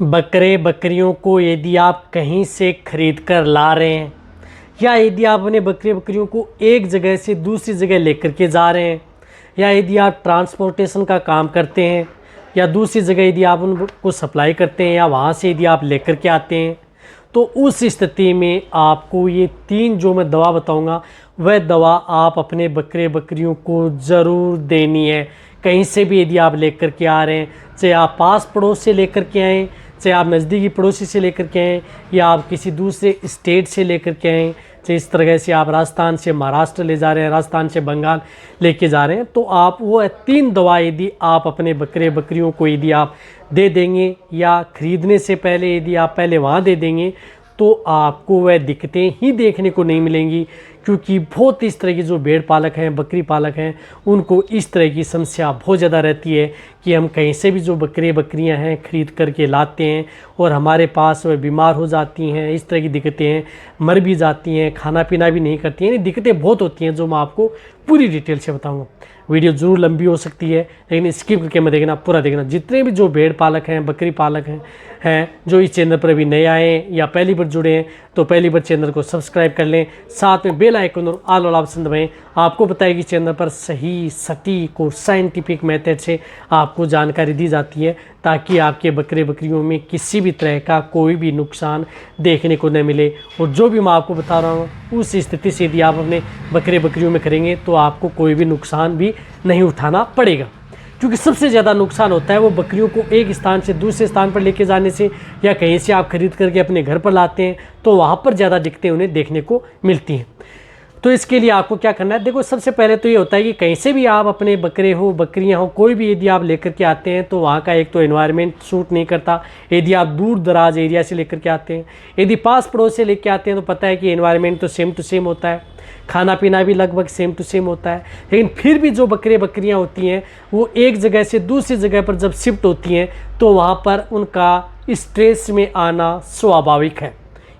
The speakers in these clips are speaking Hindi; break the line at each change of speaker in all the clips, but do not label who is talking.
बकरे बकरियों को यदि आप कहीं से खरीद कर ला रहे हैं या यदि आप अपने बकरे बकरियों को एक जगह से दूसरी जगह लेकर के जा रहे हैं या यदि आप ट्रांसपोर्टेशन का काम करते हैं या दूसरी जगह यदि आप उनको सप्लाई करते हैं या वहाँ से यदि आप लेकर के आते हैं, तो उस स्थिति में आपको ये 3 जो मैं दवा बताऊंगा वह दवा आप अपने बकरे बकरियों को ज़रूर देनी है। कहीं से भी यदि आप लेकर के आ रहे हैं, चाहे आप पास पड़ोस से लेकर के आएँ, चाहे आप नज़दीकी पड़ोसी से लेकर के आएँ या आप किसी दूसरे स्टेट से लेकर के आएँ, चाहे इस तरह से आप राजस्थान से महाराष्ट्र ले जा रहे हैं, राजस्थान से बंगाल लेके जा रहे हैं, तो आप वो 3 दवा यदि आप अपने बकरे बकरियों को यदि आप दे देंगे या ख़रीदने से पहले यदि आप पहले वहाँ दे देंगे तो आपको वह दिक्कतें ही देखने को नहीं मिलेंगी। क्योंकि बहुत इस तरह की जो भेड़ पालक हैं, बकरी पालक हैं, उनको इस तरह की समस्या बहुत ज़्यादा रहती है कि हम कहीं से भी जो बकरे बकरियां हैं ख़रीद करके लाते हैं और हमारे पास वह बीमार हो जाती हैं, इस तरह की दिक्कतें हैं, मर भी जाती हैं, खाना पीना भी नहीं करती हैं, दिक्कतें बहुत होती हैं जो मैं आपको पूरी डिटेल से बताऊँगा। वीडियो ज़रूर लंबी हो सकती है लेकिन स्किप करके मत देखना, पूरा देखना। जितने भी जो भेड़ पालक हैं, बकरी पालक हैं जो इस चैनल पर अभी नए आए हैं या पहली बार जुड़े हैं तो पहली बार चैनल को सब्सक्राइब कर लें, साथ में बेल आइकन और ऑल वाला ऑप्शन दबाएं। आपको पता है कि चैनल पर सही सटीक और साइंटिफिक मेथड से आपको जानकारी दी जाती है ताकि आपके बकरे बकरियों में किसी भी तरह का कोई भी नुकसान देखने को न मिले। और जो भी मैं आपको बता रहा हूँ उस स्थिति से यदि आप अपने बकरे बकरियों में करेंगे तो आपको कोई भी नुकसान भी नहीं उठाना पड़ेगा। क्योंकि सबसे ज़्यादा नुकसान होता है वो बकरियों को एक स्थान से दूसरे स्थान पर लेके जाने से या कहीं से आप खरीद करके अपने घर पर लाते हैं तो वहाँ पर ज़्यादा दिक्कतें उन्हें देखने को मिलती हैं। तो इसके लिए आपको क्या करना है, देखो सबसे पहले तो ये होता है कि कहीं से भी आप अपने बकरे हो बकरियां हो कोई भी यदि आप लेकर के आते हैं तो वहाँ का एक तो एनवायरनमेंट सूट नहीं करता। यदि आप दूर दराज एरिया से लेकर के आते हैं, यदि पास पड़ोस से लेकर आते हैं तो पता है कि एनवायरनमेंट तो सेम टू सेम होता है, खाना पीना भी लगभग सेम टू सेम होता है। लेकिन फिर भी जो बकरे बकरियाँ होती हैं वो एक जगह से दूसरी जगह पर जब शिफ्ट होती हैं तो वहाँ पर उनका स्ट्रेस में आना स्वाभाविक है।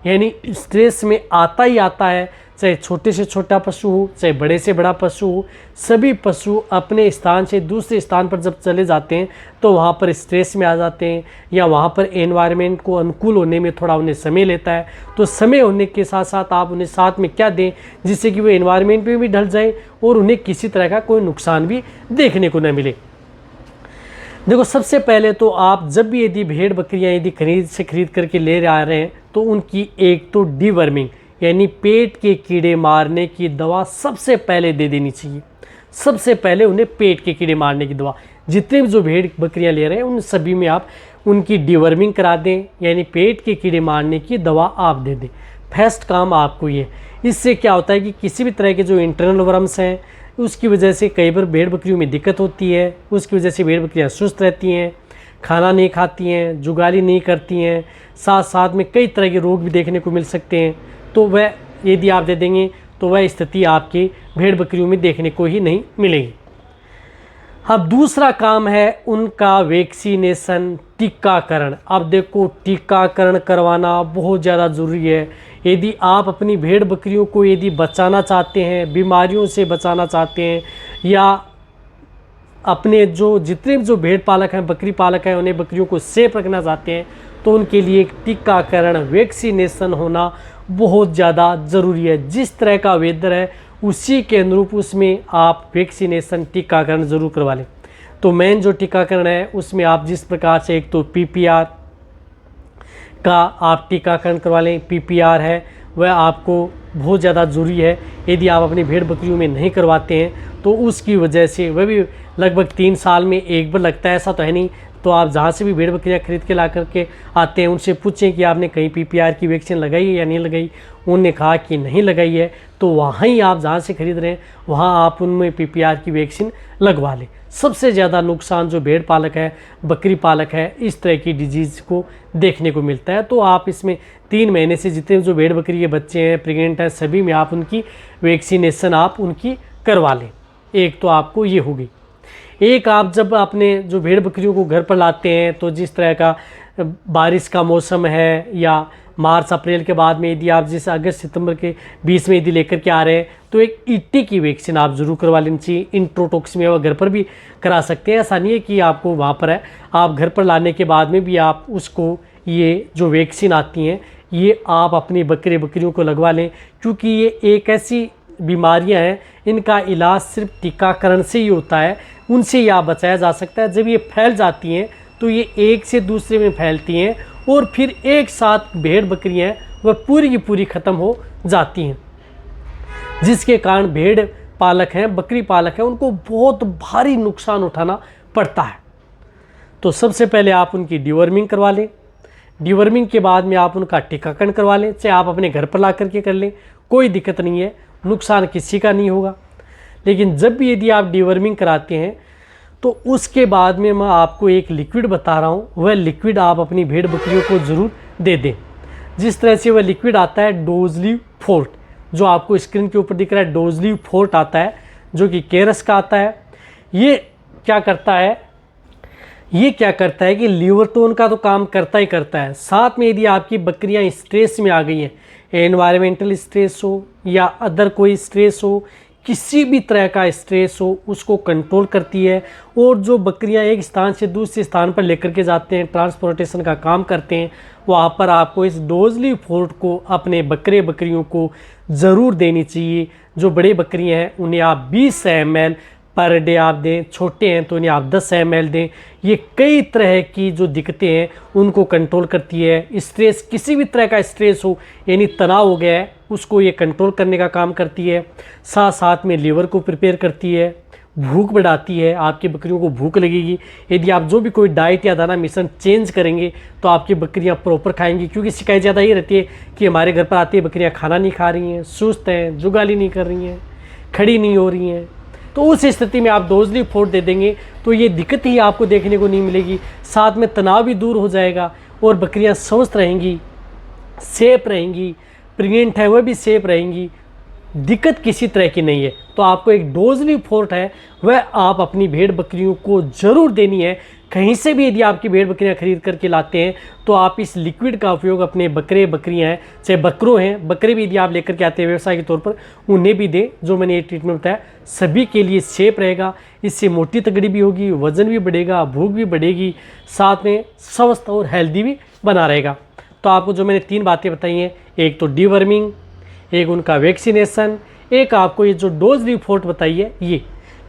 यानी स्ट्रेस में आता ही आता है, चाहे छोटे से छोटा पशु हो चाहे बड़े से बड़ा पशु हो, सभी पशु अपने स्थान से दूसरे स्थान पर जब चले जाते हैं तो वहाँ पर स्ट्रेस में आ जाते हैं या वहाँ पर एनवायरनमेंट को अनुकूल होने में थोड़ा उन्हें समय लेता है। तो समय होने के साथ साथ आप उन्हें साथ में क्या दें जिससे कि वो एनवायरनमेंट में भी ढल जाए और उन्हें किसी तरह का कोई नुकसान भी देखने को न मिले। देखो सबसे पहले तो आप जब भी यदि भेड़ बकरियां यदि खरीद करके ले आ रहे हैं तो उनकी एक तो डीवर्मिंग यानी पेट के कीड़े मारने की दवा सबसे पहले दे देनी चाहिए। सबसे पहले उन्हें पेट के कीड़े मारने की दवा, जितने भी जो भेड़ बकरियां ले रहे हैं उन सभी में आप उनकी डीवर्मिंग करा दें, यानी पेट के कीड़े मारने की दवा आप दे दें। फर्स्ट काम आपको ये। इससे क्या होता है कि किसी भी तरह के जो इंटरनल वर्म्स हैं उसकी वजह से कई बार भेड़ बकरियों में दिक्कत होती है, उसकी वजह से भेड़ बकरियाँ सुस्त रहती हैं, खाना नहीं खाती हैं, जुगाली नहीं करती हैं, साथ साथ में कई तरह के रोग भी देखने को मिल सकते हैं। तो वह यदि आप दे देंगे तो वह स्थिति आपकी भेड़ बकरियों में देखने को ही नहीं मिलेगी। अब दूसरा काम है उनका वैक्सीनेशन, टीकाकरण। अब देखो टीकाकरण करवाना बहुत ज़्यादा ज़रूरी है। यदि आप अपनी भेड़ बकरियों को यदि बचाना चाहते हैं, बीमारियों से बचाना चाहते हैं या अपने जो जितने भी जो भेड़ पालक हैं बकरी पालक हैं उन्हें बकरियों को सेफ रखना चाहते हैं तो उनके लिए एक टीकाकरण वैक्सीनेशन होना बहुत ज़्यादा ज़रूरी है। जिस तरह का वेदर है उसी के अनुरूप उसमें आप वैक्सीनेशन टीकाकरण ज़रूर करवा लें। तो मेन जो टीकाकरण है उसमें आप जिस प्रकार से एक तो PPR का आप टीकाकरण करवा लें। PPR है वह आपको बहुत ज़्यादा ज़रूरी है। यदि आप अपनी भेड़ बकरियों में नहीं करवाते हैं तो उसकी वजह से वह भी लगभग 3 साल में एक बार लगता है, ऐसा तो है नहीं। तो आप जहाँ से भी भेड़ बकरियाँ खरीद के ला करके आते हैं उनसे पूछें कि आपने कहीं PPR की वैक्सीन लगाई है या नहीं लगाई। उन्होंने कहा कि नहीं लगाई है तो वहाँ ही आप जहाँ से खरीद रहे हैं वहाँ आप उनमें PPR की वैक्सीन लगवा लें। सबसे ज़्यादा नुकसान जो भेड़ पालक है बकरी पालक है इस तरह की डिजीज़ को देखने को मिलता है। तो आप इसमें 3 महीने से जितने जो भेड़ बकरी के बच्चे हैं प्रेग्नेंट हैं सभी में आप उनकी वैक्सीनेशन आप उनकी करवा लें। एक तो आपको ये होगी। एक आप जब अपने जो भेड़ बकरियों को घर पर लाते हैं तो जिस तरह का बारिश का मौसम है या मार्च अप्रैल के बाद में यदि आप जैसे अगस्त सितंबर के बीच में यदि लेकर के आ रहे हैं तो एक ईटी की वैक्सीन आप ज़रूर करवा लेनी चाहिए। इंट्रोटॉक्सिमिया वह घर पर भी करा सकते हैं, ऐसा नहीं है कि आपको वहाँ पर है, आप घर पर लाने के बाद में भी आप उसको ये जो वैक्सीन आती हैं ये आप अपनी बकरियों को लगवा लें, क्योंकि ये एक ऐसी बीमारियां हैं इनका इलाज सिर्फ टीकाकरण से ही होता है, उनसे या बचाया जा सकता है। जब ये फैल जाती हैं तो ये एक से दूसरे में फैलती हैं और फिर एक साथ भेड़ बकरियां वह पूरी की पूरी ख़त्म हो जाती हैं, जिसके कारण भेड़ पालक हैं, बकरी पालक हैं, उनको बहुत भारी नुकसान उठाना पड़ता है। तो सबसे पहले आप उनकी डिवर्मिंग करवा लें, डिवर्मिंग के बाद में आप उनका टीकाकरण करवा लें, चाहे आप अपने घर पर ला करके कर लें, कोई दिक्कत नहीं है, नुकसान किसी का नहीं होगा। लेकिन जब भी यदि आप डिवर्मिंग कराते हैं तो उसके बाद में मैं आपको एक लिक्विड बता रहा हूँ, वह लिक्विड आप अपनी भेड़ बकरियों को ज़रूर दे दें। जिस तरह से वह लिक्विड आता है डोजली फोर्ट, जो आपको स्क्रीन के ऊपर दिख रहा है, डोजली फोर्ट आता है जो कि केरस का आता है। ये क्या करता है कि लीवर टोन का तो काम करता ही करता है, साथ में यदि आपकी बकरियां स्ट्रेस में आ गई हैं, एनवायरमेंटल स्ट्रेस हो या अदर कोई स्ट्रेस हो, किसी भी तरह का स्ट्रेस हो, उसको कंट्रोल करती है। और जो बकरियां एक स्थान से दूसरे स्थान पर लेकर के जाते हैं, ट्रांसपोर्टेशन का काम करते हैं, वहाँ पर आपको इस डोजली फोर्ट को अपने बकरियों को ज़रूर देनी चाहिए। जो बड़े बकरियां हैं उन्हें आप 20 ml पर डे आप दें, छोटे हैं तो इन्हें आप 10 ml दें। ये कई तरह की जो दिक्कतें हैं उनको कंट्रोल करती है। स्ट्रेस, किसी भी तरह का स्ट्रेस हो यानी तनाव हो गया है, उसको ये कंट्रोल करने का काम करती है। साथ साथ में लीवर को प्रिपेयर करती है, भूख बढ़ाती है, आपकी बकरियों को भूख लगेगी। यदि आप जो भी कोई डाइट या दाना मिश्रण चेंज करेंगे तो आपकी बकरियां प्रॉपर खाएंगी, क्योंकि शिकायत ज़्यादा ये रहती है कि हमारे घर पर आती है बकरियां खाना नहीं खा रही हैं, सुस्त हैं, जुगाली नहीं कर रही हैं, खड़ी नहीं हो रही हैं। तो उस स्थिति में आप डोजली फोर्ट दे देंगे तो ये दिक्कत ही आपको देखने को नहीं मिलेगी। साथ में तनाव भी दूर हो जाएगा और बकरियां स्वस्थ रहेंगी, सेफ रहेंगी, प्रेग्नेंट है वह भी सेफ रहेंगी, दिक्कत किसी तरह की नहीं है। तो आपको एक डोजली फोर्ट है वह आप अपनी भेड़ बकरियों को ज़रूर देनी है। कहीं से भी यदि आपकी भेड़ बकरियां खरीद करके लाते हैं तो आप इस लिक्विड का उपयोग अपने बकरियां हैं, चाहे बकरों हैं, बकरे भी यदि आप लेकर के आते हैं व्यवसाय के तौर पर, उन्हें भी दें। जो मैंने ये ट्रीटमेंट बताया सभी के लिए सेफ रहेगा। इससे मोटी तगड़ी भी होगी, वज़न भी बढ़ेगा, भूख भी बढ़ेगी, साथ में स्वस्थ और हेल्दी भी बना रहेगा। तो आपको जो मैंने 3 बातें बताई हैं, एक तो डिवर्मिंग, एक उनका वैक्सीनेशन, एक आपको ये जो डोजली फोर्ट बताई है ये,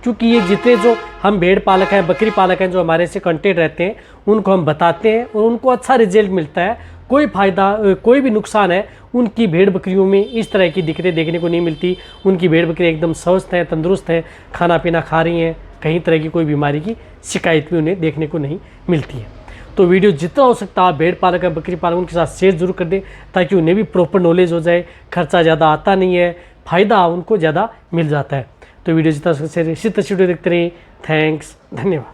क्योंकि ये जितने जो हम भेड़ पालक हैं, बकरी पालक हैं, जो हमारे से कॉन्टेक्ट रहते हैं, उनको हम बताते हैं और उनको अच्छा रिजल्ट मिलता है। कोई फ़ायदा, कोई भी नुकसान है उनकी भेड़ बकरियों में इस तरह की दिक्कतें देखने को नहीं मिलती। उनकी भेड़ बकरियाँ एकदम स्वस्थ हैं, तंदुरुस्त हैं, खाना पीना खा रही हैं, कहीं तरह की कोई बीमारी की शिकायत भी उन्हें देखने को नहीं मिलती है। तो वीडियो जितना हो सकता है आप भेड़ पालक या बकरी पालक उनके साथ शेयर जरूर कर दें, ताकि उन्हें भी प्रॉपर नॉलेज हो जाए। खर्चा ज़्यादा आता नहीं है, फ़ायदा उनको ज़्यादा मिल जाता है। तो वीडियो जितना हो सकता है इसी तरह वीडियो देखते रहिए। थैंक्स, धन्यवाद।